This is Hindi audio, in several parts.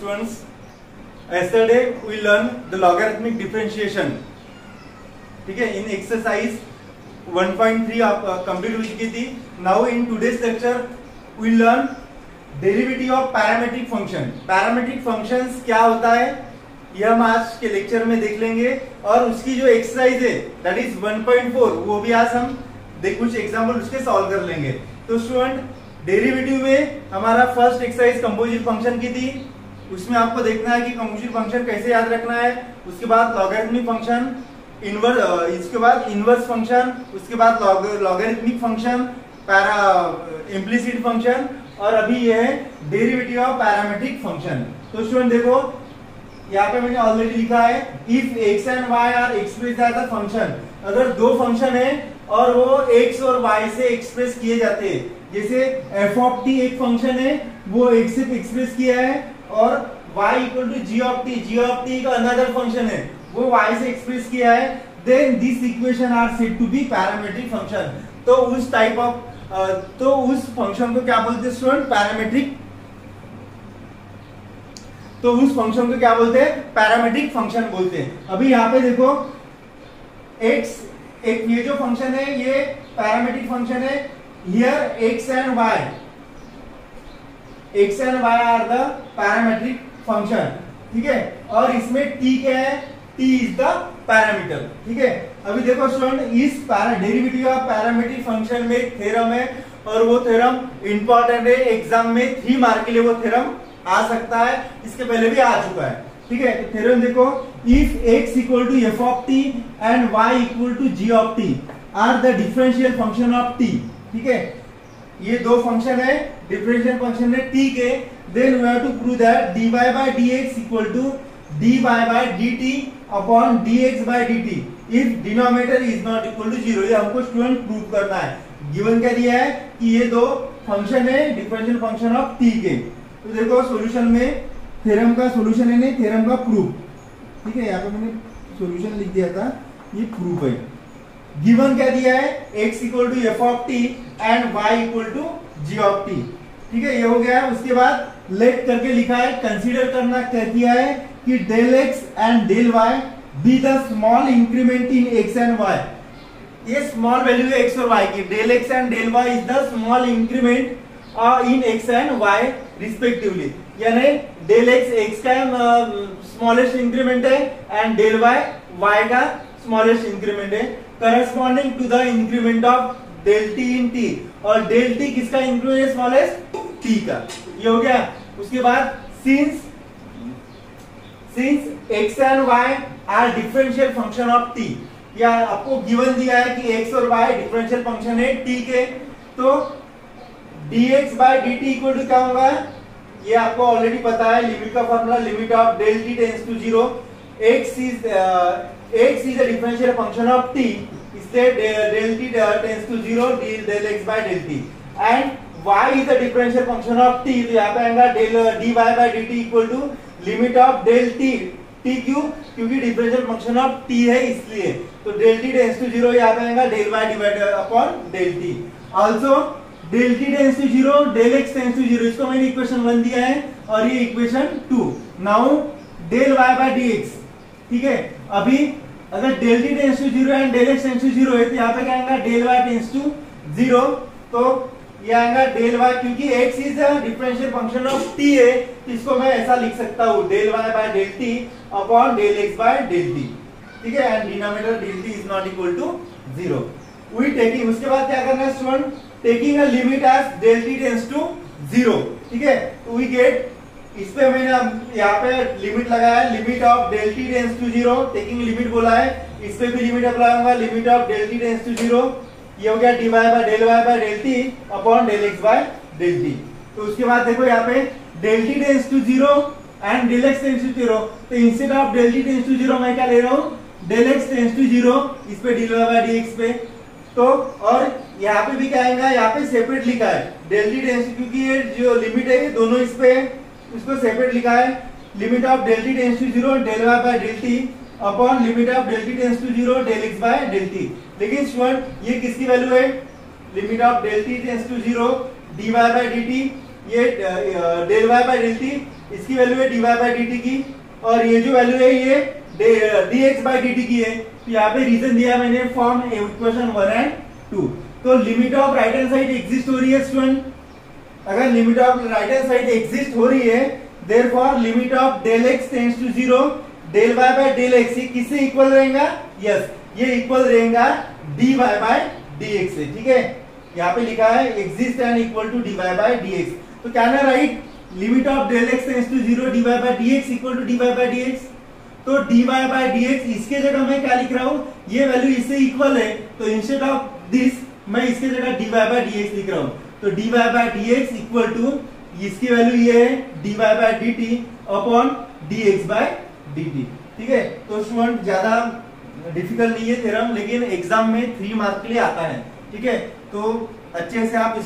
students, yesterday we learned the logarithmic differentiation. ठीक है, in exercise 1.3 आप कंप्लीट हो चुकी थी. Now in today's lecture we learn derivative of parametric function. Parametric functions क्या होता है यह हम आज के लेक्चर में देख लेंगे, और उसकी जो एक्सरसाइज है दैट इज 1.4 वो भी आज हम कुछ एग्जांपल उसके सॉल्व कर लेंगे. तो स्टूडेंट, डेरिवेटिव में हमारा फर्स्ट एक्सरसाइज कंपोजिट फंक्शन की थी. उसमें आपको देखना है कि कंपोजिट फंक्शन कैसे याद रखना है. उसके बाद लॉगरिथमिक फंक्शन, इसके बाद इनवर्स फंक्शन, उसके बाद लॉगरिथमिक फंक्शन, इम्प्लिसिट फंक्शन, और अभी ये है डेरिवेटिव ऑफ पैरामेट्रिक फंक्शन. तो स्टूडेंट देखो, यहाँ पे मैंने ऑलरेडी लिखा है if x and y are expressed as a function. अगर दो फंक्शन है और वो x और y से एक्सप्रेस किए जाते हैं, जैसे f ऑफ t एक फंक्शन है वो x से एक्सप्रेस किया है, और y equal to g of t का अनदर फंक्शन है वो y से एक्सप्रेस किया है, then this equation are said to be parametric function. तो उस टाइप ऑफ तो उस फंक्शन को क्या बोलते हैं स्टूडेंट? पैरामेट्रिक. तो उस फंक्शन को क्या बोलते हैं? पैरामेट्रिक फंक्शन बोलते हैं. अभी यहाँ पे देखो x, एक ये जो फंक्शन है ये पैरामेट्रिक फंक्शन है. Here x and y are the parametric function. ठीक है, और इसमें t क्या है? t is the parameter. ठीक है, अभी देखो स्टूडेंट, इस डेरिवेटिव ऑफ पैरामेट्रिक फंक्शन में एक थ्योरम है, और वो थ्योरम इंपॉर्टेंट है. एग्जाम में 3 मार्क के लिए वो थ्योरम आ सकता है, इसके पहले भी आ चुका है. ठीक है, तो थ्योरम देखो, if x equal to f of t and y equal to g of t are the differential function of t. ठीक है, ये दो फंक्शन है, डिफरेंशियल फंक्शन है t के, then we have to prove that dy by dx equal to dy bye dt upon dx by dt if denominator is not equal to 0. ये हमको स्टूडेंट प्रूव करना है. गिवन क्या दिया है कि ये दो फंक्शन है डिफरेंशियल फंक्शन ऑफ t के. तो देखो सॉल्यूशन में थ्योरम का सॉल्यूशन है, नहीं थ्योरम का प्रूफ. ठीक है, यहाँ पे मैंने सॉल्यूशन लिख दिया था, ये प्रूफ है. गिवन क्या दिया है? x equal to f of t and y equal to g of t. ठीक है, ये हो गया. उसके बाद लेट करके लिखा है, कंसीडर करना क्या किया है कि del x and del y be the small increment in x and y. ये स्मॉल वैल्यू है x और y की. Del x and del y is the small increment in x and y respectively. यानी डेल x का स्मॉलेस्ट इंक्रीमेंट है एंड डेल y का स्मॉलेस्ट इंक्रीमेंट है, corresponding to the increment of del t in t. और डेल t किसका इंक्रीमेंट है? स्मॉलेस्ट t का. ये हो गया. उसके बाद since x and y are differential function of t, या आपको गिवन दिया है कि x और y डिफरेंशियल फंक्शन है t के, तो dx by dt equal to क्या होगा? ये आपको ऑलरेडी पता है, लिमिट का formula, limit of del t tends to 0. x is the differential function of t, इसलिए del t tends to 0, del x by del t. And y is the differential function of t, तो यहाँ पे आएगा del dy bye dt equal to limit of del t. t क्यों? क्योंकि डिफरेंशियल फंक्शन ऑफ t है इसलिए. तो डेल t टेंड्स टू 0, यहाँ पे आएगा del y divided upon del t. Also del t tends to 0, del x tends to 0. इसको मैंने इक्वेशन 1 दिया है और ये equation 2. Now del y by dx. ठीक है, अभी अगर del t tends to 0 and del x tends to 0 है, तो यहाँ पे क्या आएगा? Del y tends to 0. तो ये आएगा डेल y, क्योंकि x is the differential function of t है, तो इसको मैं ऐसा लिख सकता हूँ, del y by del t upon del x by del t. ठीक है, and denominator del t is not equal to 0. We taking, उसके बाद क्या करना है student? Taking a limit as del t tends to 0. ठीक है, तो वी गेट, इस पे मैंने यहाँ पे लिमिट लगाया है, limit of del t tends to 0. Taking limit बोला है, इस पे भी लिमिट अप्लाई होगा, limit of del t tends to 0. ये हो गया dy by del y by del t upon del x by del t. तो उसके बाद देखो यहाँ पे del t tends to 0 and del x tends to 0. तो instead of del t tends to 0 मैं क्या ले रहा हूँ? डेल x टेंड्स टू 0, इस पे dy बाय dx पे. तो और यहाँ पे भी क्या आएगा? यहाँ पे सेपरेट लिखा है डेल t टेंड्स, क्योंकि ये जो लिमिट है ये दोनों इस पे, इसको सेपरेट लिखा है. Limit of del t tends to 0 del y by del t upon limit of del t tends to 0 del x by del t. लेकिन स्टूडेंट ये किसकी वैल्यू है? Limit of del t tends to 0 dy bye dt, ये del y by del t इसकी वैल्यू है dy बाय dt की, और ये जो वैल्यू है ये dx बाय dt की है। तो यहाँ पे रीजन दिया मैंने फॉर्म इक्वेशन 1 एंड 2। तो limit of right hand side exist हो रही है स्टूडेंट, अगर limit of right hand side exist हो रही है, therefore limit of del x tends to 0, del y by del x ये किससे इक्वल रहेगा? यस, ये इक्वल रहेगा dy बाय dx से। ठीक है, यहाँ पे लिखा है exist and equal to dy by dx। तो क्या ना right, limit of del x tends to 0 dy by dx equal to dy by dx। तो dy बाय dx इसके जगह मैं क्या लिख रहा हूँ, ये वैल्यू इससे इक्वल है, तो इंस्टेड ऑफ दिस मैं इसके जगह dy बाय dx लिख रहा हूँ। तो dy by dx equal to इसकी वैल्यू ये है dy bye dt upon dx by dt। ठीक है, तो स्टूडेंट ज्यादा डिफिकल्ट नहीं है थ्योरम, लेकिन एग्जाम में 3 मार्क के लिए आता है। ठीक है, तो अच्छे से आप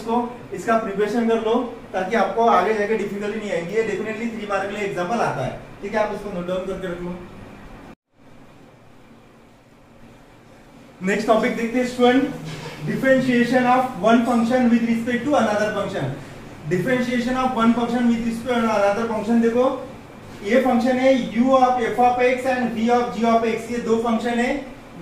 इसका प्रिपरेशन कर लो ताकि आपको आगे जाके डिफिकल्टी नहीं आएगी। ये डेफिनेटली 3 मार्क के लिए एग्जाम्पल आता है। ठीक है, आप इसको नोट डाउन करके रख लो। नेक्स्ट टॉपिक देखते हैं student, differentiation of one function with respect to another function. Differentiation of one function with respect to another function. देखो ये फंक्शन है u of f of x and v of g of x, ये दो फंक्शन है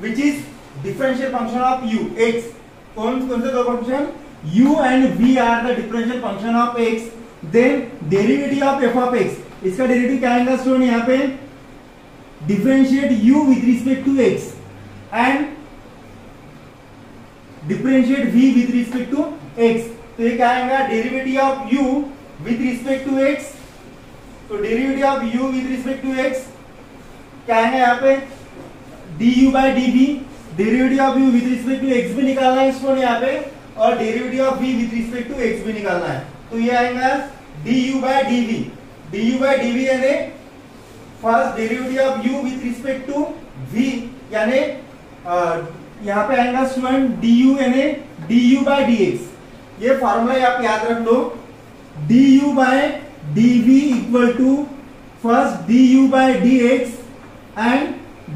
which is differential function of u x। कौन से दो function? u and v are the differential function of x, then derivative of f of x, इसका डेरिवेटिव क्या आएगा स्टूडेंट? यहाँ पे differentiate u with respect to x and differentiate v with respect to x। तो ये क्या आएगा? Derivative of u with respect to x। तो derivative of u with respect to x क्या आएगा यहाँ पे? du by dv। Derivative of u with respect to x भी निकालना है इसको यहाँ पे, और derivative of v with respect to x भी निकालना है। तो ये आएगा du by dv। du by dv यानी first derivative of u with respect to v, यानी यहाँ पे आएगा स्टूडेंट du यानी du बाय dx। ये फॉर्मूला आप याद रख लो, du by dv equal to first du by dx and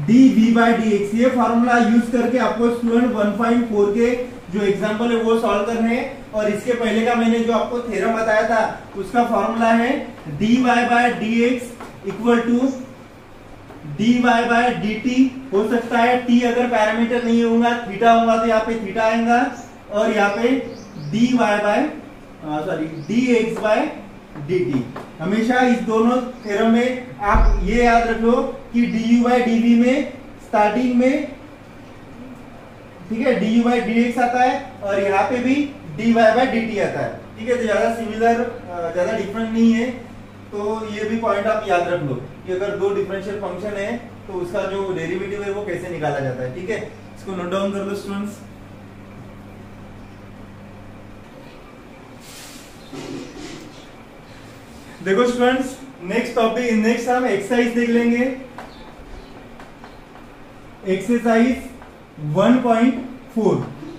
dv by dx। ये फॉर्मूला यूज करके आपको स्टूडेंट 1.4 के जो एग्जांपल है वो सॉल्व करने हैं। और इसके पहले का मैंने जो आपको थ्योरम बताया था उसका फॉर्मूला है dy by dx equal to dy bye dt। हो सकता है t अगर पैरामीटर नहीं होगा, थीटा होगा, तो यहाँ पे थीटा आएगा, और यहाँ पे dx बाय dt। हमेशा इस दोनों थ्योरम में आप ये याद रखो कि du बाय dv में स्टार्टिंग में, ठीक है, du बाय dx आता है, और यहाँ पे भी dy बाय dt आता है। ठीक है, तो ज्यादा सिमिलर, ज्यादा डिफरेंट नहीं है। तो ये भी पॉइंट आप याद रख लो कि अगर दो डिफरेंशियल फंक्शन है तो उसका जो डेरिवेटिव है वो कैसे निकाला जाता है। ठीक है, इसको नोट डाउन कर लो स्टूडेंट्स। देखो स्टूडेंट्स, नेक्स्ट टॉपिक, नेक्स्ट हम एक्सरसाइज देख लेंगे। एक्सरसाइज 1.4।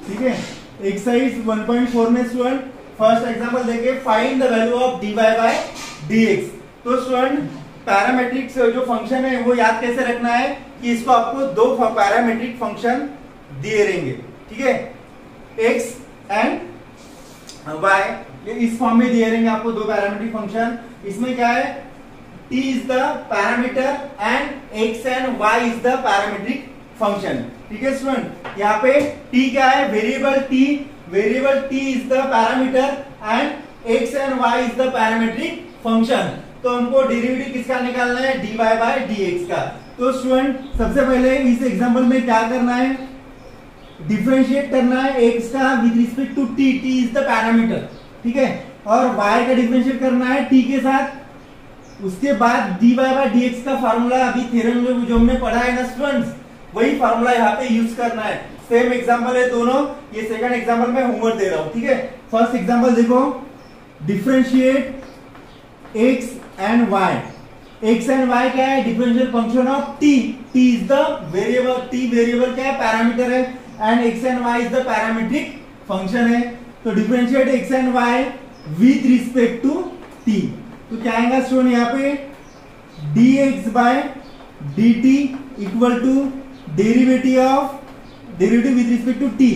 ठीक है, एक्सरसाइज 1.4 में स्टूडेंट फर्स्ट एग्जांपल देखे, find the value of dy by dx। तो स्टूडेंट पैरामीट्रिक जो फंक्शन है वो याद कैसे रखना है कि इसको आपको दो पैरामीट्रिक फंक्शन दिए रहेंगे। ठीक है, x एंड y, इस फॉर्म में दिए रहेंगे आपको दो पैरामीट्रिक फंक्शन। इसमें क्या है? t is the parameter and x and y is the parametric function. ठीक है स्टूडेंट, यहाँ पे t क्या है? Variable t। Variable t is the parameter and x and y is the parametric function. तो हमको डेरिवेटिव किसका निकालना है? dy बाय dx का। तो स्टूडेंट सबसे पहले इस एग्जांपल में क्या करना है? डिफरेंशिएट करना है x का with respect to t। t is the parameter, ठीक है, और y का डिफरेंशिएट करना है t के साथ। उसके बाद dy बाय dx का फार्मूला अभी थ्योरम में जो हमने पढ़ा है ना स्टूडेंट्स, वही फार्मूला यहाँ पे यूज करना है। सेम एग्जांपल है दोनों, ये सेकंड एग्जांपल में होमवर्क दे रहा हूँ। ठीक है, फर्स्ट एग्जांपल देखो, differentiate x and y। x and y क्या है? Differential function of t। t is the variable, t variable क्या है? पैरामीटर है, and x and y is the parametric function है। तो differentiate x and y with respect to t। तो क्या आएगा स्टूडेंट यहाँ पे? dx by dt equal to derivative with respect to t।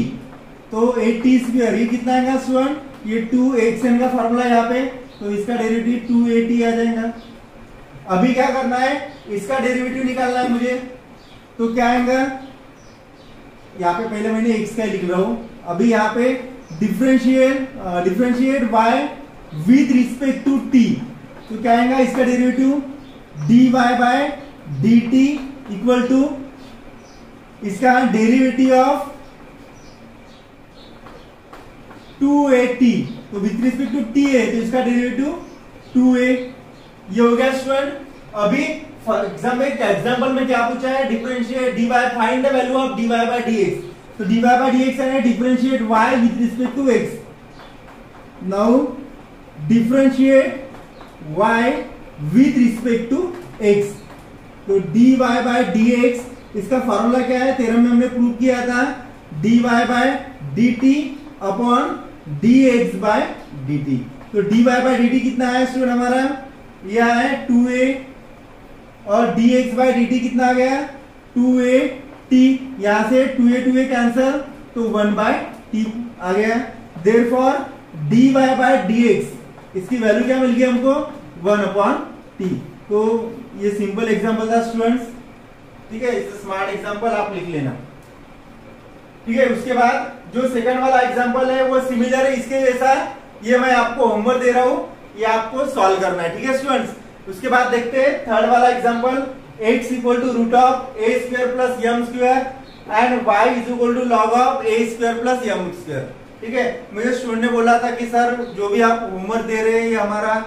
तो 8t स्क्वायर, ये कितना आएगा स्टूडेंट? ये 2xn का फॉर्मूला यहाँ पे, तो इसका डेरिवेटिव 2at आ जाएगा। अभी क्या करना है, इसका डेरिवेटिव निकालना है मुझे। तो क्या आएगा, यहाँ पे पहले मैंने x का लिख रहा हूं, अभी यहाँ पे differentiate y with respect to t। तो क्या आएगा इसका derivative, dy bye dt equal to इसका डेरिवेटिव ऑफ 2at। तो विथ रिस्पेक्ट टू t है तो इसका डेरिवेटिव 2a। ये हो गया स्टूडेंट। अभी फॉर एग्जाम्पल में क्या पूछा है, differentiate dy, find the value of dy by dx। तो dy बाय dx है differentiate y with respect to x। Now differentiate y with respect to x। तो dy बाय dx इसका फॉर्मूला क्या है, थ्योरम में हमने प्रूव किया था, dy bye dt upon dx by dt। तो dy बाय dt कितना है स्टूडेंट हमारा, यह है 2a, और dx बाय dt कितना आ गया 2at। यहां से 2a कैंसल तो 1 बाय t आ गया। देयरफॉर dy बाय dx इसकी वैल्यू क्या मिल गई हमको, 1 अपॉन t। तो ये सिंपल एग्जांपल था स्टूडेंट्स, ठीक है, इट्स स्मार्ट एग्जांपल, आप लिख लेना, ठीक है। उसके बाद जो सेकंड वाला एग्जांपल है वो सिमिलर है इसके जैसा, ये मैं आपको होमवर्क दे रहा हूं, ये आपको सॉल्व करना है, ठीक है स्टूडेंट्स। उसके बाद देखते हैं थर्ड वाला example, x equal to root of a square plus m square and y is equal to log of a square plus m square, ठीक है। मुझे स्टूडेंट ने बोला था कि सर जो भी आप होमवर्क दे रहे हैं ये हमारा,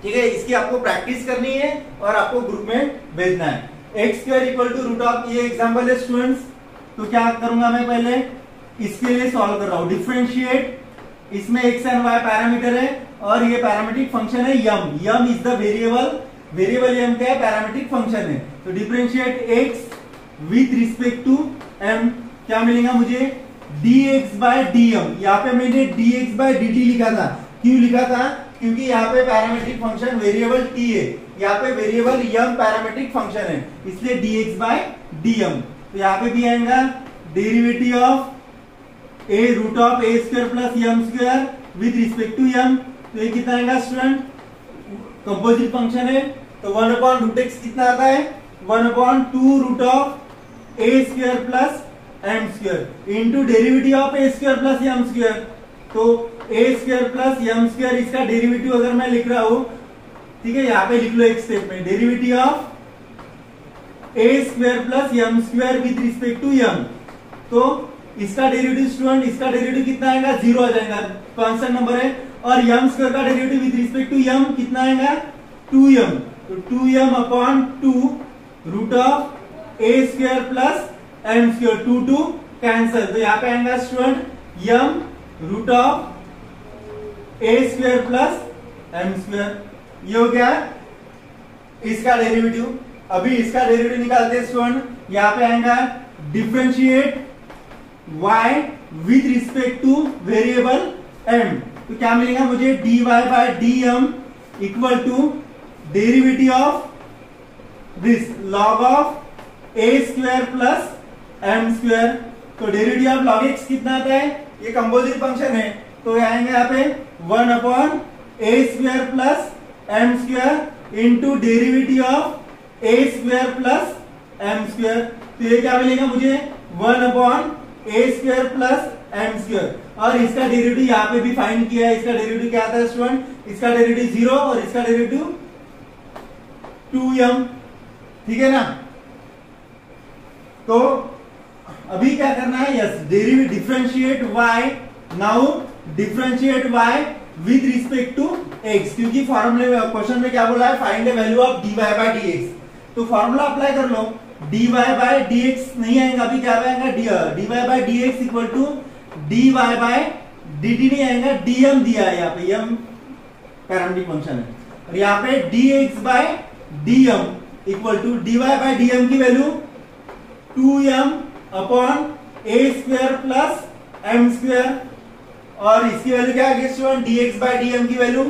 ठीक है, इसकी आपको प्रैक्टिस करनी है और आपको ग्रुप में भेजना है। x square equal to root of, ये एग्जांपल है स्टूडेंट्स। तो क्या करूंगा मैं, पहले इसके लिए सॉल्व कर रहा हूं, डिफरेंशिएट, इसमें x एंड y पैरामीटर है और ये पैरामीट्रिक फंक्शन है m is the variable m क्या है, पैरामीट्रिक फंक्शन है। तो differentiate x with respect to m, क्या मिलेगा मुझे, dx बाय dm। यहाँ पे मैंने dx बाय dt लिखा था, क्यों लिखा था, क्योंकि यहाँ पे पैरामीट्रिक फंक्शन वेरिएबल t है, यहाँ पे वेरिएबल यम पैरामीट्रिक फंक्शन है, इसलिए dx बाय dm। तो यहाँ पे भी आएगा derivative of a root of a square plus m square with respect to m। तो ये कितना आएगा स्टूडेंट, कंपोजिट फंक्शन है, तो 1 अपॉन रूट x कितना आता है, 1 upon 2 root of a square plus m square into derivative of a square plus m square. तो a square plus m square इसका डेरिवेटिव अगर मैं लिख रहा हूं, ठीक है, यहाँ पे लिख लो एक स्टेप में, derivative of a square plus m square with respect to m। तो इसका डेरिवेटिव स्टूडेंट, इसका डेरिवेटिव कितना आएगा, 0 आ जाएगा, कांस्टेंट नंबर है, और m स्क्वायर का derivative with respect to m कितना आएगा, 2m। तो 2m upon 2 root of a square plus m square, 2 cancel, तो यहाँ पे आएगा student m root of a square plus m square. ये हो गया इसका डेरिवेटिव। अभी इसका डेरिवेटिव निकालते हैं स्टूडेंट, यहाँ पे आएगा differentiate y with respect to variable m। तो क्या मिलेगा मुझे, dy by dm equal to derivative of this log of a square plus m square. तो डेरिवेटिव ऑफ log x कितना आता है, ये कंपोजिट फंक्शन है, तो आएंगे यहाँ पे 1 upon a square plus m square into derivative of a square plus m square. तो ये क्या मिलेगा मुझे, 1 upon a square plus m square, और इसका डेरिवेटिव यहाँ पे भी फाइंड किया है। इसका डेरिवेटिव क्या आता है स्टूडेंट, इसका डेरिवेटिव 0 और इसका डेरिवेटिव 2m, ठीक है ना। तो अभी क्या करना है, yes, derivative differentiate y, now differentiate y with respect to x, क्योंकि फॉर्मूले में क्वेश्चन में क्या बोला है, find the value of dy by dx। तो फॉर्मूला अप्लाई कर लो, dy बाय dx नहीं आएगा, अभी क्या आएगा, dy by dx equal to dy bye dt नहीं आएगा, dm दिया है यहाँ पे, m पैरामीट्रिक फंक्शन है, और यहाँ पे dx by dm equal to dy by dm की value 2m upon a square plus m square, और इसकी वैल्यू क्या है स्टूडेंट, dx बाय dm की value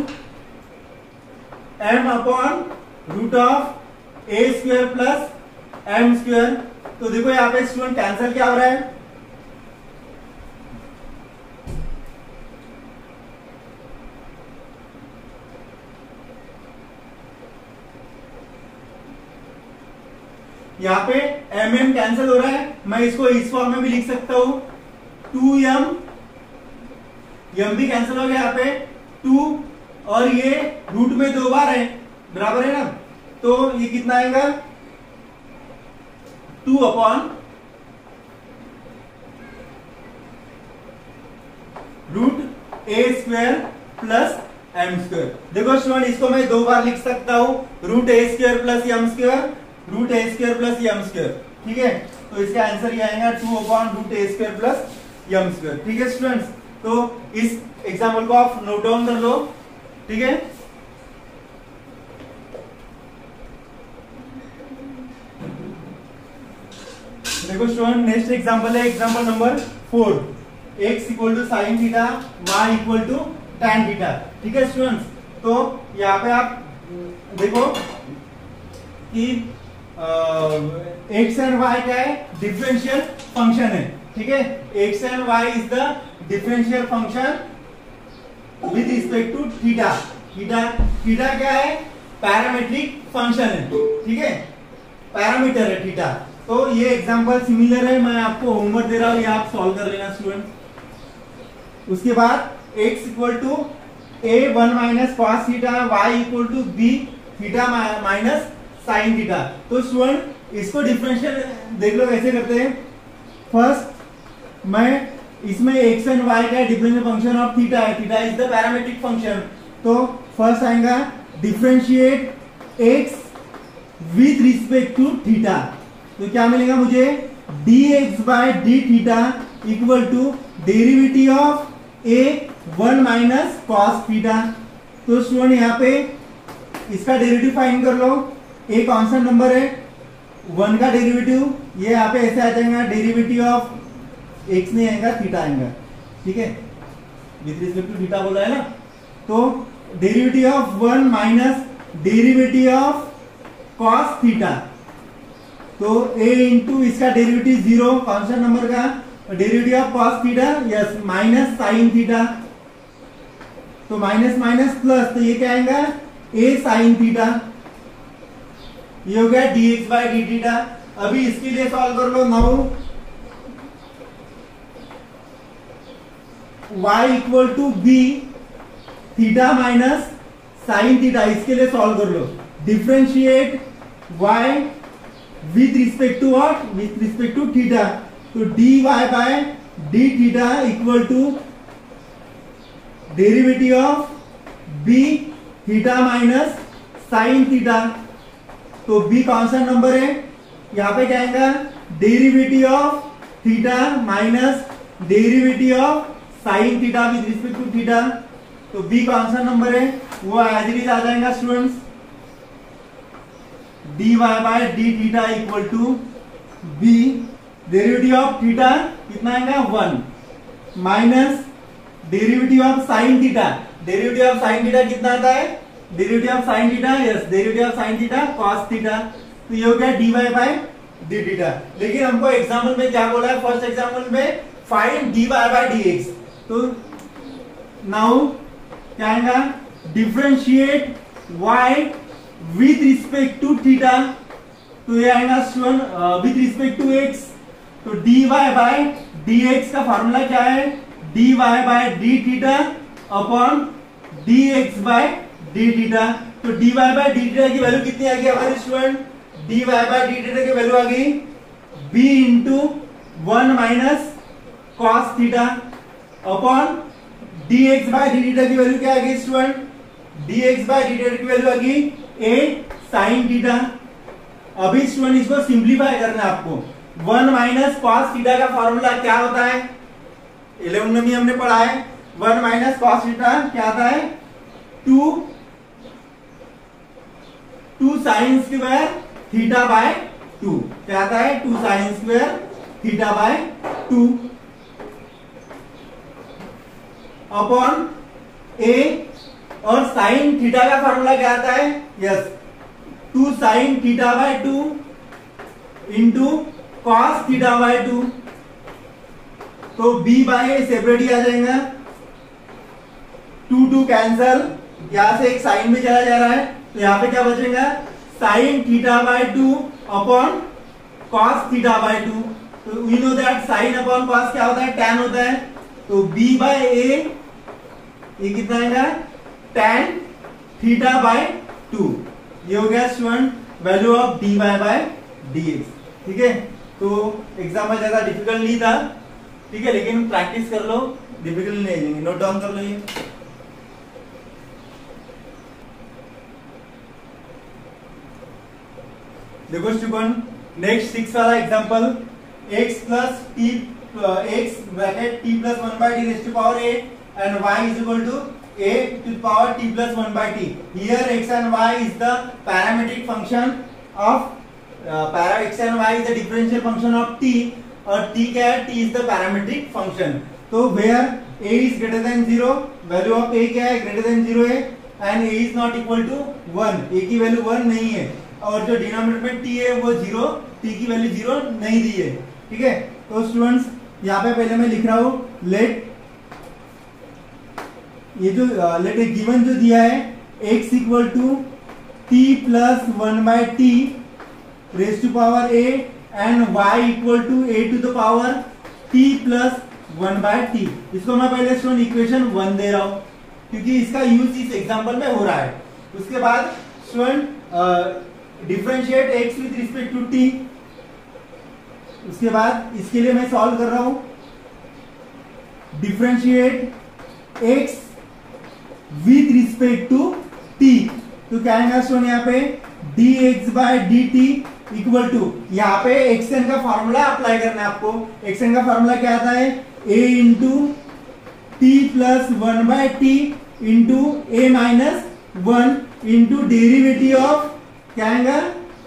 m upon root of a square plus m square. तो देखो यहाँ पे स्टूडेंट कैंसिल क्या हो रहा है, यहाँ पे mm कैंसिल हो रहा है, मैं इसको इस फॉर्म में भी लिख सकता हूं 2m, m भी कैंसिल हो गया यहाँ पे 2, और ये रूट में 2 बार है, बराबर है ना, तो ये कितना आएगा 2 upon root A square plus M square. देखो स्टूडेंट, इसको मैं 2 बार लिख सकता हूं, root A square plus M square, root A square plus M square, ठीक है। तो इसका आंसर ये आएगा 2 upon root A square plus M square, ठीक है स्टूडेंट्स। तो इस एग्जाम्पल को आप नोट डाउन कर लो, ठीक है। देखो स्टूडेंट, नेक्स्ट एग्जाम्पल है example number 4, x equal to sine theta, y equal to tan theta, ठीक है स्टूडेंट्स। तो यहाँ पे आप देखो कि x एंड y क्या है, डिफरेंशियल फंक्शन है, ठीक है। x and y is the differential function with respect to theta. Theta क्या है, पैरामीट्रिक फंक्शन है, ठीक है, पैरामीटर है थीटा। तो ये एग्जांपल सिमिलर है, मैं आपको होमवर्क दे रहा हूं, ये आप सॉल्व कर लेना स्टूडेंट। उसके बाद x equal to a 1 minus cos theta, y equal to b theta minus sine theta. तो स्टूडेंट इसको डिफरेंशियल देख लो कैसे करते हैं। फर्स्ट मैं इसमें x एंड y का डिफरेंशियल फंक्शन ऑफ थीटा है, theta is the parametric function. तो फर्स्ट आएगा differentiate x with respect to theta, तो क्या मिलेगा मुझे, dx by D theta equal to derivative of a 1 minus cos theta. तो स्टूडेंट यहाँ पे इसका डेरिवेटिव फाइंड कर लो, a कांस्टेंट नंबर है, 1 का डेरिवेटिव ये यहाँ पे ऐसे आ जाएगा, डेरिवेटिव ऑफ x नहीं आएगा, थीटा आएगा, ठीक है, विथ रिस्पेक्ट टू थीटा बोला है ना। तो derivative of 1 minus derivative of cos theta, तो a इंटू इसका डेरिवेटिव 0 कांस्टेंट नंबर का, derivative of cos theta yes minus sine theta, तो माइनस माइनस प्लस, तो ये क्या आएगा a साइन थीटा, ये हो गया dx बाय डी थीटा। अभी इसके लिए सॉल्व कर लो, now y equal to b theta minus sine theta, इसके लिए सॉल्व कर लो। Differentiate y with respect to what, with respect to theta, तो dy by D theta equal to derivative of b theta minus sine theta, तो b कांस्टेंट नंबर है, यहाँ पे क्या आएगा derivative of theta minus derivative of sine theta with respect to theta, तो b कांस्टेंट नंबर है, वो एज इट इज आ जाएगा students, dy by D theta equal to b derivative of theta कितना आएगा 1 minus derivative of sine theta, derivative of sine theta कितना आता है, derivative of sine theta yes derivative of sine theta cos theta, तो ये हो गया dy बाय डी थीटा। लेकिन हमको एग्जाम्पल में क्या बोला है, फर्स्ट एग्जाम्पल में फाइंड dy बाय dx, तो नाउ क्या आएगा differentiate y with respect to theta, तो ये आएगा student with respect to x, तो dy बाय dx का फार्मूला क्या है, dy by D theta upon dx by D theta, तो dy बाय डी थीटा की वैल्यू कितनी आ गई हमारे student, dy by D theta की वैल्यू आ गई b into 1 minus cos theta upon dx by D theta की वैल्यू क्या आ गई student, dx by D theta की वैल्यू आ गई a साइन थीटा। अभी स्टूडेंट इसको सिंप्लीफाई करना है आपको, 1 माइनस कॉस थीटा का फॉर्मूला क्या होता है, 11 में हमने पढ़ा है, 1 माइनस कॉस थीटा क्या आता है 2 साइन स्क्वायर थीटा बाय 2, क्या आता है 2 sine square theta by 2 upon a, और साइन थीटा का फॉर्मूला क्या आता है yes 2 sign theta by 2 into cos theta by 2, तो b बाय सेपरेट ही आ जाएगा, 2 कैंसल, यहां से एक साइन में चला जा रहा है, तो यहां पे क्या बचेगा sine theta by 2 upon cos theta by 2। तो we know that sine upon cos क्या होता है, tan होता है। तो b बाय a ये कितना आएगा, tan थीटा बाय 2। ये हो गया student value of dy by dx। ठीक है, तो एग्जाम में ज्यादा डिफिकल्ट नहीं था, ठीक है, लेकिन प्रैक्टिस कर लो, डिफिकल्ट नहीं आएंगे, नोट डाउन कर लो ये। देखो स्टूडेंट नेक्स्ट 6 वाला example, x plus t x bracket t plus 1 by t raise to power a and y is equal to a to the power t plus 1 by t. Here x and y is the parametric function of x and y is the differential function of t और t क्या है, t is the parametric function. तो where a is greater than 0, value of a क्या है, greater than 0 है, and a is not equal to 1, a की वैल्यू 1 नहीं है, और जो डिनोमिनेटर में t है वो 0, t की वैल्यू 0 नहीं दी है। ठीक है, तो स्टूडेंट्स यहाँ पे पहले मैं लिख रहा हूं लेट, ये जो लेट गिवन जो दिया है x equal to t plus 1 by t raise to power a and y equal to a to the power t plus 1 by T. इसको मैं पहले स्टूडेंट इक्वेशन 1 दे रहा हूं क्योंकि इसका यूज इस एग्जांपल में हो रहा है। उसके बाद student differentiate x with respect to t। उसके बाद इसके लिए मैं सॉल्व कर रहा हूं, differentiate x with respect to t। तो क्या आएगा स्टूडेंट यहाँ पे dx by dt equal to, यहाँ पे xn का फॉर्मूला अप्लाई करना है आपको। xn का फॉर्मूला क्या आता है, a into t plus 1 by T into a minus 1 into derivative of क्या आएगा,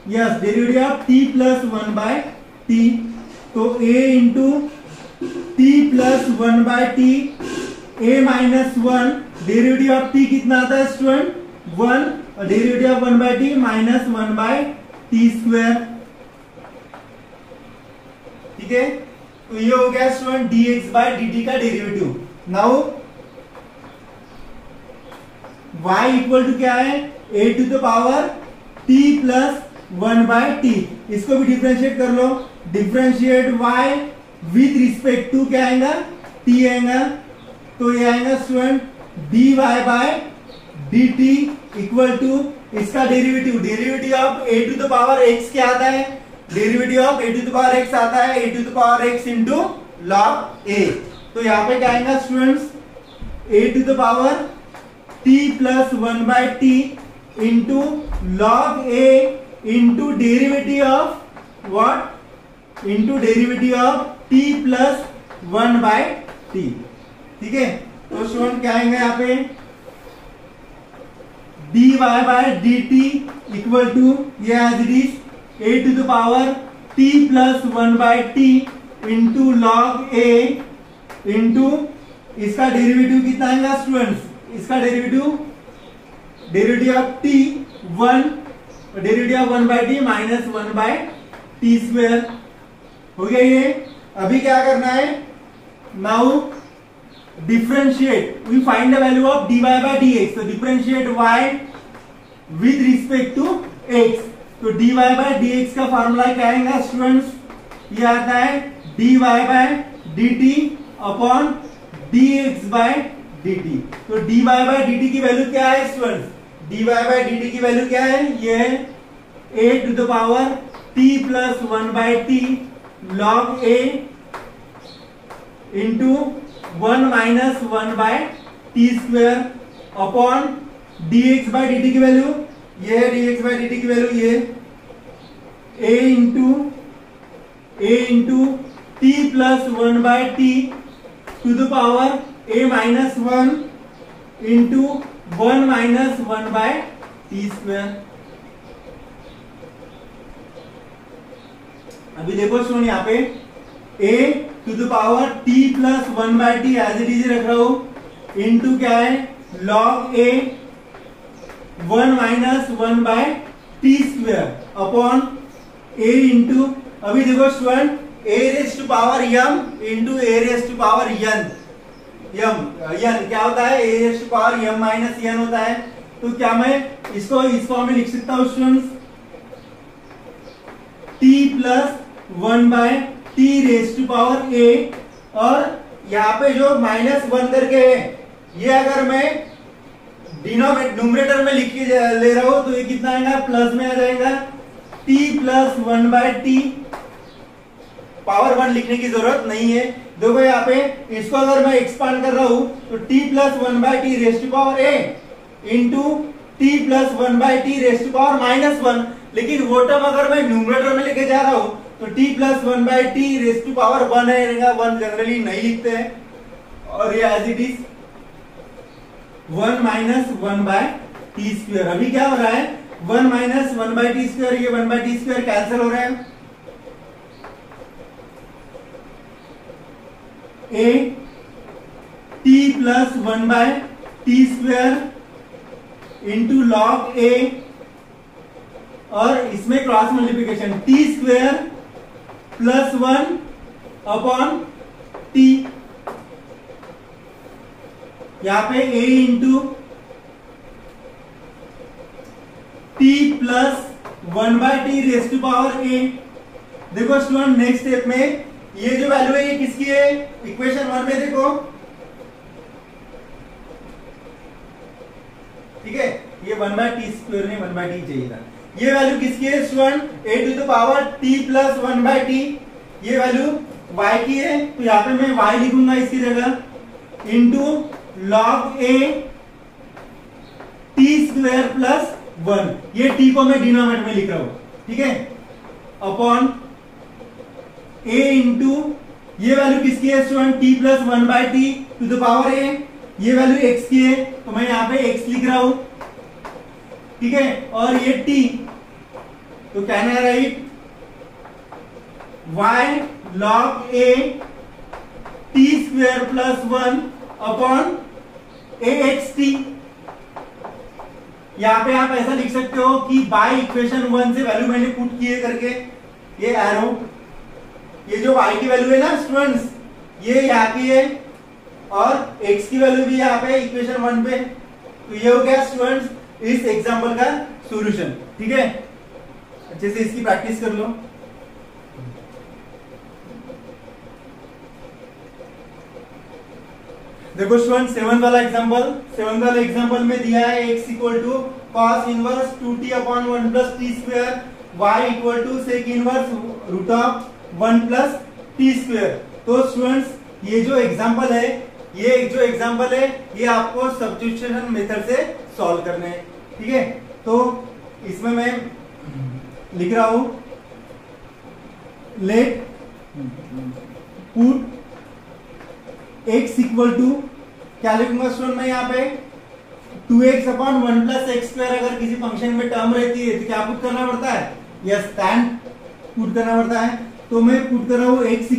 yes derivative of t plus 1 by t. तो a into t plus 1 by t a minus 1 derivative of t कितना आता है स्टूडेंट 1, और derivative of 1 by t minus 1 by t square. ठीक है, तो ये हो गया स्टूडेंट dx बाय dt का derivative. Now y equal to क्या है, a to the power t plus 1 by T. इसको भी डिफरेंशिएट कर लो, differentiate y with respect to क्या आएगा, t आएगा। तो ये आएगा student dy bye dt equal to इसका derivative, derivative of a to the power x क्या आता है, derivative of a to the power x आता है a to the power x into log a। तो यहाँ पे क्या आएगा students, a to the power t plus 1 by T into log a into derivative of what, into derivative of t plus 1 by T. ठीक है, तो स्टूडेंट क्या आएंगे यहाँ पे dy bye dt equal to ये as it is a to the power t plus 1 by T into log a into इसका डेरिवेटिव कितना आएगा स्टूडेंट्स, इसका derivative of t 1, derivative of 1 by t minus 1 by t square. हो गया ये। अभी क्या करना है, now differentiate, we find the value of dy by dx. So differentiate y with respect to x. तो dy by dx का फॉर्मूला क्या आएगा स्टूडेंट्स, ये आता है dy by dt upon dx by dt। तो dy by dt की वैल्यू क्या है स्टूडेंट्स, dy by dt की वैल्यू क्या है, ये है a to the power t plus 1 by t log a into 1 minus 1 by t square upon dx by dt की वैल्यू, ये है dx बाय dt की वैल्यू, ये a into t plus 1 by t to the power a minus 1 into 1 minus 1 by t square. अभी देखो सुन यहाँ पे a to the power t plus 1 by t as it is रख रहा हूं इंटू क्या है log a 1 minus 1 by t square upon a into, अभी देखो student a raise to power m into a raise to power n, n क्या होता है a raise to power m minus n होता है। तो क्या मैं इसको इस फॉर्म में लिख सकता हूं स्टूडेंट्स, t प्लस 1/t⁻a, और यहाँ पे जो -1 करके है ये अगर मैं न्यूमरेटर में लिख के ले रहा हूं तो ये कितना आएगा, प्लस में आ जाएगा t + 1/t। पावर 1 लिखने की जरूरत नहीं है। देखो यहाँ पे इसको अगर मैं एक्सपांड कर रहा हूं तो t + 1/t⁻a into t + 1/t⁻−1, लेकिन वो टर्म अगर मैं न्यूमरेटर में लेके जा रहा हूं तो t + 1/t⁻1 रहेगा। 1 जनरली नहीं लिखते हैं, और ये एज इट इज 1 - 1/t²। अभी क्या हो रहा है, 1 - 1/t², ये 1/t² कैंसिल हो रहा है। a t + 1/t² into log a, और इसमें क्रॉस मल्टीप्लिकेशन t² + 1/t। यहाँ पे a इंटू t + 1/t⁻a। देखो स्टूडेंट नेक्स्ट स्टेप में ये जो वैल्यू है ये किसकी है, इक्वेशन 1 में देखो, ठीक है, ये 1/t² नहीं 1/t चाहिए था। ये वैल्यू किसकी है स्टूडेंट, a⁻t + 1/t। ये वैल्यू y की है, तो यहाँ पे मैं y लिखूंगा इसकी जगह, इंटू log a t² + 1। ये t को मैं डिनोमिनेटर में लिख रहा हूं, ठीक है, अपॉन a इंटू ये वैल्यू किसकी है स्टूडेंट, t + 1/t⁻a। ये वैल्यू x की है तो मैं यहाँ पे x लिख रहा हूं, ठीक है, और ये t, तो can I right y log a t² + 1 upon axt। यहाँ पे आप ऐसा लिख सकते हो कि बाय इक्वेशन 1 से वैल्यू मैंने पुट किए करके, ये एरो, ये जो y की वैल्यू है ना स्टूडेंट्स, ये यहाँ की है, और x की वैल्यू भी यहाँ पे इक्वेशन 1 पे। तो ये हो गया स्टूडेंट्स इस एग्जांपल का सॉल्यूशन, ठीक है। अच्छे से इसकी प्रैक्टिस कर लो। देखो स्टूडेंट 7th वाला एग्जांपल में दिया है x = cos 1 2t upon 1 + t², y = sec 1 √1 + t²। तो स्टूडेंट्स ये जो एग्जांपल है ये आपको सब्स्टिट्यूशन मेथड से सॉल्व करने हैं, ठीक है। तो इसमें मैं लिख रहा हूं, लेट पुट x = क्या लिखूंगा स्टूडेंट मैं यहाँ पे 2x अपॉन 1 + x²। अगर किसी फंक्शन में टर्म रहती है तो क्या पुट करना पड़ता है, यस tan पुट करना पड़ता है। तो मैं पुट कर रहा हूं x =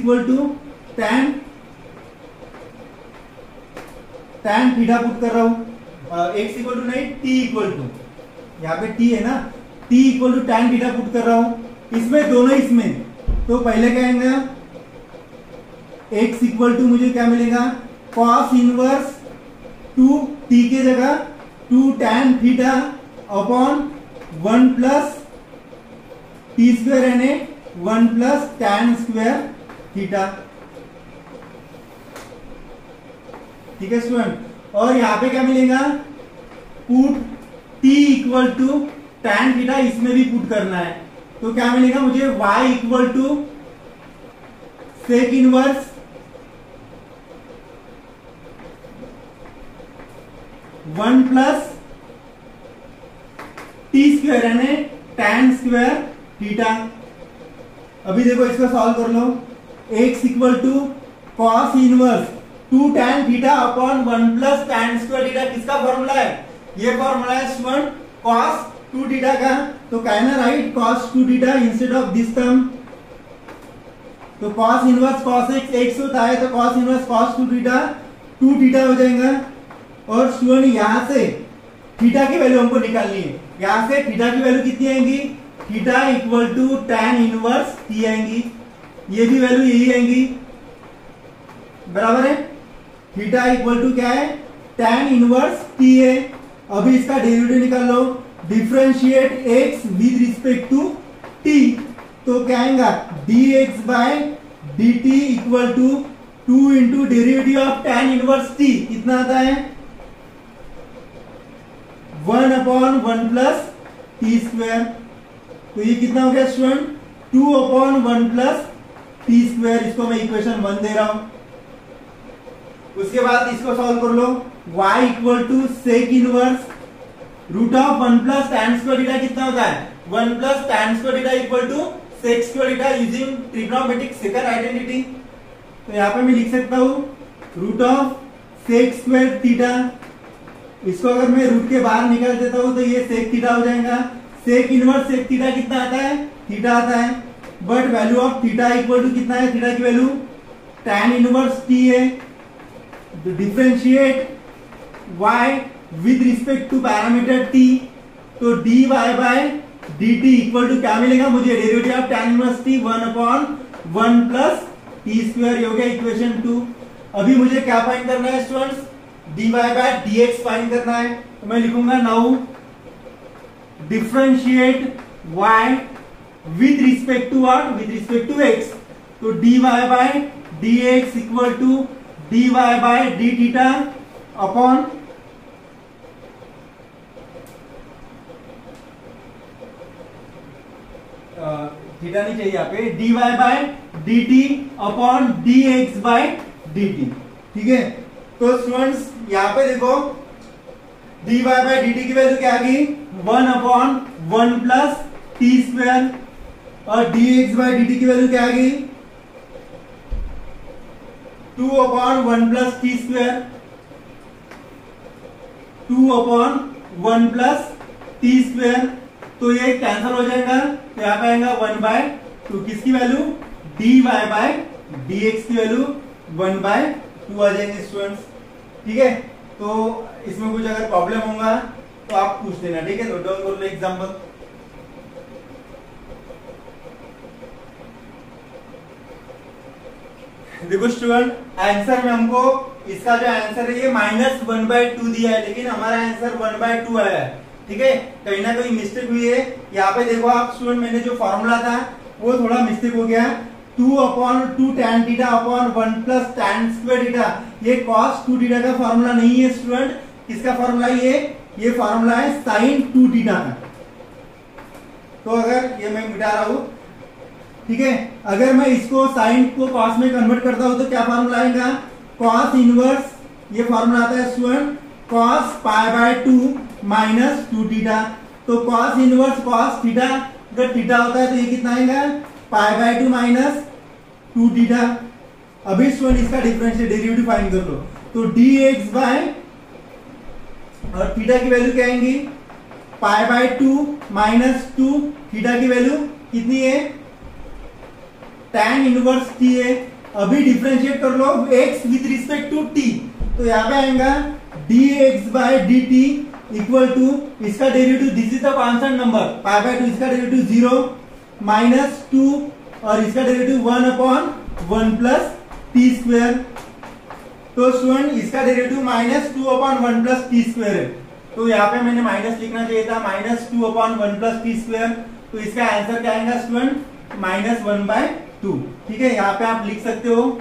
tan थीटा पुट कर रहा हूं, x = नहीं t = यहाँ पे t है ना, t = tan थीटा पुट कर रहा हूं इसमें, दोनों इसमें। तो पहले क्या आएगा, x = मुझे क्या मिलेगा, cos 1 2t के जगह 2 tan थीटा अपॉन 1 + t² यानी 1 + tan² थीटा, ठीक है स्टूडेंट। और यहाँ पे क्या मिलेगा, पुट t = tan थीटा, इसमें भी पुट करना है। तो क्या मिलेगा मुझे, y = sec 1 1 + t² यानी tan² थीटा। अभी देखो इसको सॉल्व कर लो, x = cos 1 2 tan theta upon 1 + tan² theta. किसका फॉर्मूला है, ये फॉर्मूला है स्टूडेंट cos 2 थीटा का। तो can I right cos 2 theta instead of this term. तो cos 1 cos x होता है, तो cos 1 cos 2 थीटा 2 थीटा हो जाएगा। और स्टूडेंट यहां से थीटा की वैल्यू हमको निकालनी है, यहां से थीटा की वैल्यू कितनी आएंगी, थीटा = tan 1 t आएंगी, ये भी वैल्यू यही आएंगी, बराबर है। थीटा = क्या है, tan 1 t है। अभी इसका डेरिवेटिव निकाल लो, differentiate x with respect to t। तो क्या आएगा dx by dt equal to 2 into derivative of tan inverse t कितना आता है 1/1 प्लस टी स्क्वायर। तो ये कितना हो गया स्टूडेंट 2/1 प्लस टी स्क्वायर। इसको मैं इक्वेशन 1 दे रहा हूं। उसके बाद इसको सॉल्व कर लो y equal to sec inverse root of 1 plus tan square theta कितना होता है 1 plus tan square theta equal to sec square theta using trigonometric second identity. तो यहाँ पे मैं लिख सकता हूं root of sec square theta. इसको अगर मैं रूट के बाहर निकाल देता हूं तो ये सेक थीटा हो जाएगा। सेक इनवर्स सेक थीटा कितना आता है थीटा आता है, but value of theta equal to कितना है थीटा की वैल्यू tan इनवर्स t है। तो differentiate y with respect to parameter t, तो dy bye dt equal to क्या मिलेगा मुझे derivative of tan inverse t 1/1 plus t square हो गया इक्वेशन 2। अभी मुझे क्या फाइंड करना है students dy by dx find करना है। तो मैं लिखूंगा now differentiate y with respect to what with respect to x। तो dy by dx equal to dy by d theta upon theta नहीं चाहिए यहाँ पे dy bye dt upon dx by dt। ठीक है, तो स्टूडेंट्स यहाँ पे देखो dy बाय dt की वैल्यू क्या आ गई 1/1 प्लस टी स्क्वायर और dx बाय dt की वैल्यू क्या आ गई 2/1 plus t square 2/1 plus t square. तो ये कैंसिल हो जाएगा, तो यहाँ पे आएगा 1/2 किसकी वैल्यू dy बाय dx की वैल्यू 1/2 आ जाएंगे स्टूडेंट्स। ठीक है, तो इसमें कुछ अगर प्रॉब्लम होगा तो आप पूछ देना। ठीक है, तो डोंट गो टू एग्जांपल। देखो स्टूडेंट आंसर में हमको इसका जो आंसर है ये -1/2 दिया है, लेकिन हमारा आंसर 1/2 आया है। ठीक है, कहीं ना कहीं मिस्टेक हुई है। यहाँ पे देखो आप स्टूडेंट मैंने जो फॉर्मूला था वो थोड़ा मिस्टेक हो गया 2/2 tan theta upon 1 plus tan square theta. ये cos 2 थीटा का फॉर्मूला नहीं है स्टूडेंट। किसका फॉर्मूला ये फॉर्मूला है sin 2 थीटा का। तो अगर ये मैं मिटा रहा हूं, ठीक है, अगर मैं इसको sin को cos में कन्वर्ट करता हूं तो क्या फॉर्मूला आएगा cos इनवर्स, ये फॉर्मूला आता है स्टूडेंट cos π/2 माइनस 2 थीटा। तो cos इनवर्स cos थीटा अगर थीटा होता है तो ये कितना आएगा π/2 माइनस 2 थीटा। अभी स्टूडेंट इसका डिफरेंशियल डेरिवेटिव फाइंड कर लो। तो dx बाय और थीटा की वैल्यू क्या आएंगी π/2 माइनस 2 थीटा की वैल्यू कितनी है tan इनवर्स t है। अभी डिफरेंशिएट कर लो x with respect to t, तो यहाँ पे आएगा dx by dt equal to इसका derivative this is the constant number π/2, इसका डेरिवेटिव 0 माइनस 2 और इसका डेरिवेटिव 1/1 प्लस टी स्क्वायर। तो स्टूडेंट इसका डेरिवेटिव -2/1 प्लस टी स्क्वायर है। तो यहाँ पे मैंने माइनस लिखना चाहिए था -2/1 प्लस टी स्क्वायर। तो इसका आंसर क्या आएगा स्टूडेंट -1/2। ठीक है, यहाँ पे आप लिख सकते हो,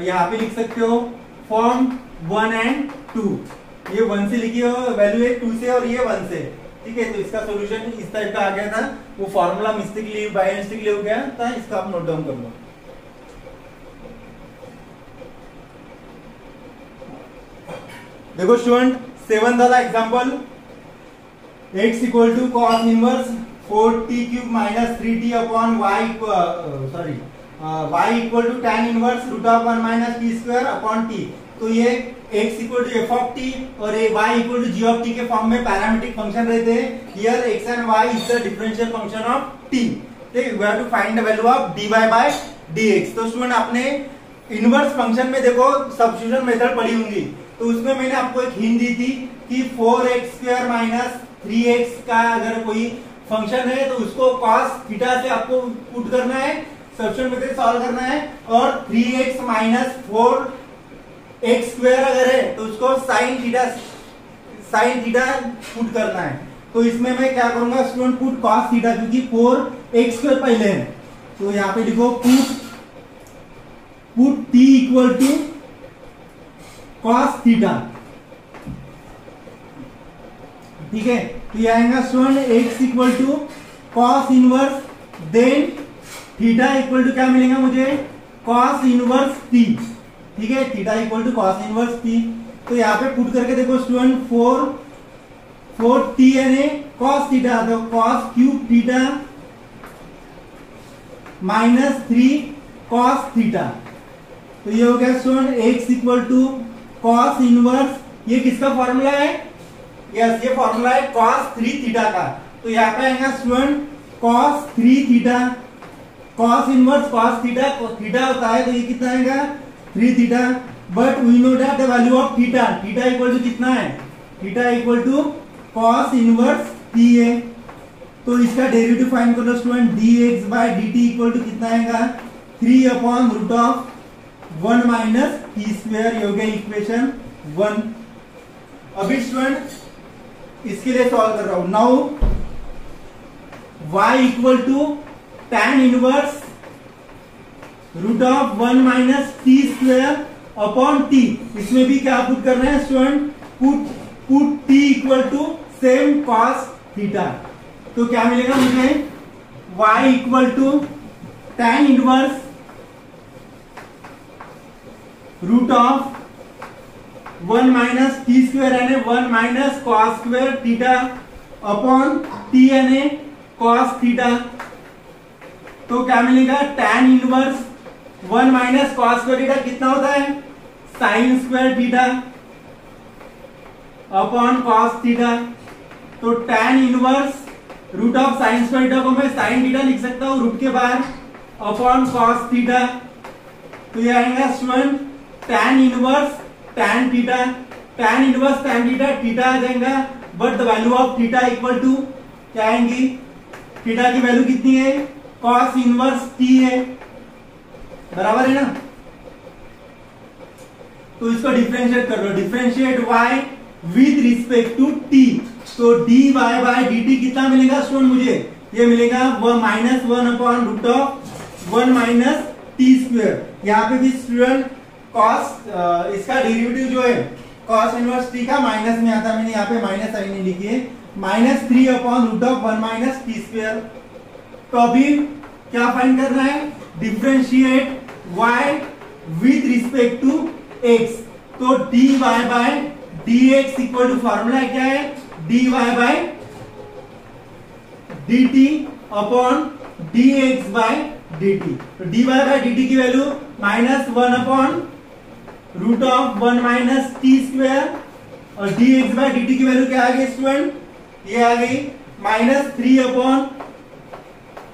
यहाँ पे लिख सकते हो फॉर्म 1 and 2। ये 1 से लिखी हो वैल्यू है 2 से और ये 1 से। ठीक है, तो इसका सॉल्यूशन इस टाइप का आ गया था। वो फॉर्मूला मिस्टेकली बाय मिस्टेकली हो गया था, इसका आप नोट डाउन कर लो। देखो स्टूडेंट 7th वाला example x equal to cos inverse 4t³ minus 3t upon y equal to tan inverse √1 minus t square upon t। तो ये x equal to f of t और ये y equal to g of t के फॉर्म में पैरामीट्रिक फंक्शन रहते हैं। Here x and y is the differential function of t। ठीक, we have to find the value of dy by dx। तो स्टूडेंट आपने इनवर्स फंक्शन में देखो सब्स्टिट्यूशन मेथड पढ़ी होंगी, तो उसमें मैंने आपको एक हिंट दी थी कि 4x² माइनस 3x का अगर कोई फंक्शन है तो उसको cos थीटा से आपको पुट करना है, सब्स्टिट्यूशन मेथड सॉल्व करना है, और 3x माइनस 4x² अगर है तो उसको sin थीटा पुट करना है। तो इसमें मैं क्या करूंगा स्टूडेंट, पुट cos थीटा, क्योंकि 4x² पहले है, तो यहाँ पे लिखो put t equal to cos theta. ठीक है, तो ये आएगा student x equal to cos inverse, then theta equal to क्या मिलेगा मुझे, cos इनवर्स t। ठीक है, theta equal to cos inverse t। तो यहाँ पे पुट करके देखो स्टूडेंट, 4 t यानी cos थीटा, तो cos cube theta minus 3 cos theta. तो ये हो गया student x equal to cos inverse, ये किसका फॉर्मूला है, यस ये फॉर्मूला है cos 3 थीटा का। तो यहाँ पे आएगा student cos 3 theta, cos inverse cos theta, theta होता है तो ये कितना आएगा 3 theta, but we know that the value of theta, theta equal to कितना है, theta equal to cos inverse t है। तो इसका डेरिवेटिव फाइंड कर लो student, dx by dt equal to कितना आएगा 3 upon root of 1 minus t square, ये हो गया इक्वेशन 1। अभी स्टूडेंट इसके लिए सॉल्व कर रहा हूं। Now y equal to tan inverse root of 1 minus t square upon t, इसमें भी क्या पुट करना है student, put t equal to same cos theta. तो क्या मिलेगा मुझे, y equal to tan inverse root of 1 minus t square यानी 1 minus cos square theta upon t यानी cos थीटा। तो क्या मिलेगा, tan inverse 1 minus cos square theta कितना होता है, sin square theta upon cos theta. तो tan inverse root of sin square theta को मैं sin थीटा लिख सकता हूं रूट के बाहर अपॉन cos थीटा। तो ये आएगा student tan inverse tan theta, tan inverse tan theta, theta आ जाएगा, but the value of theta equal to क्या आएंगी, थीटा की वैल्यू कितनी है, cos इनवर्स t है, बराबर है ना। तो इसको डिफरेंशिएट कर लो, differentiate y with respect to t, तो dy बाय dt कितना मिलेगा स्टूडेंट मुझे, ये मिलेगा minus 1 upon root of 1 minus t square. यहाँ पे भी स्टूडेंट cos इसका डेरिवेटिव जो है cos इनवर्स t का माइनस में आता है, मैंने यहाँ पे माइनस साइन नहीं लिखी है, minus 3 upon root of 1 minus t square. तो अभी क्या फाइंड करना है, differentiate y with respect to x, तो dy by dx equal to formula क्या है, dy bye dt upon dx by dt। तो dy बाय dt की value minus 1 upon root of 1 minus t square, और dx बाय dt की वैल्यू क्या आ गई स्टूडेंट, ये आ गई minus 3 upon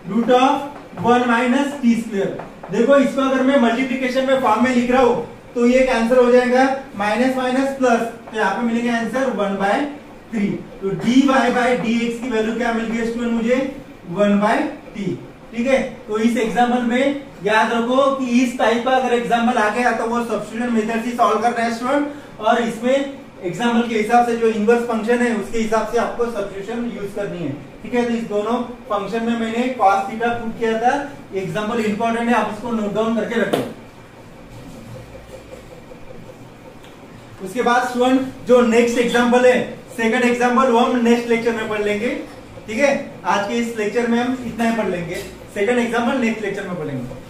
root of 1 minus t square. देखो इसको अगर मैं मल्टीप्लिकेशन में फॉर्म में लिख रहा हूं तो ये कैंसिल हो जाएगा, माइनस माइनस प्लस, तो यहाँ पे मिलेगा आंसर 1/3। तो dy बाय dx की वैल्यू क्या मिल गई स्टूडेंट मुझे, 1/t। ठीक है, तो इस एग्जाम्पल में याद रखो कि इस टाइप का अगर एग्जाम्पल आ गया तो वो सब्स्टिट्यूशन मेथड से सॉल्व करना है स्टूडेंट, और इसमें एग्जाम्पल के हिसाब से जो इनवर्स फंक्शन है उसके हिसाब से आपको सब्स्टिट्यूशन यूज करनी है। ठीक है, तो इस दोनों फंक्शन में मैंने cos थीटा पुट किया था, एग्जाम्पल इंपॉर्टेंट है, आप इसको नोट डाउन करके रखो। उसके बाद स्टूडेंट जो नेक्स्ट एग्जाम्पल है, सेकंड एग्जाम्पल, वो हम नेक्स्ट लेक्चर में पढ़ लेंगे। ठीक है, आज के इस लेक्चर में हम इतना ही पढ़ लेंगे, सेकंड एग्जाम्पल नेक्स्ट लेक्चर में पढ़ेंगे।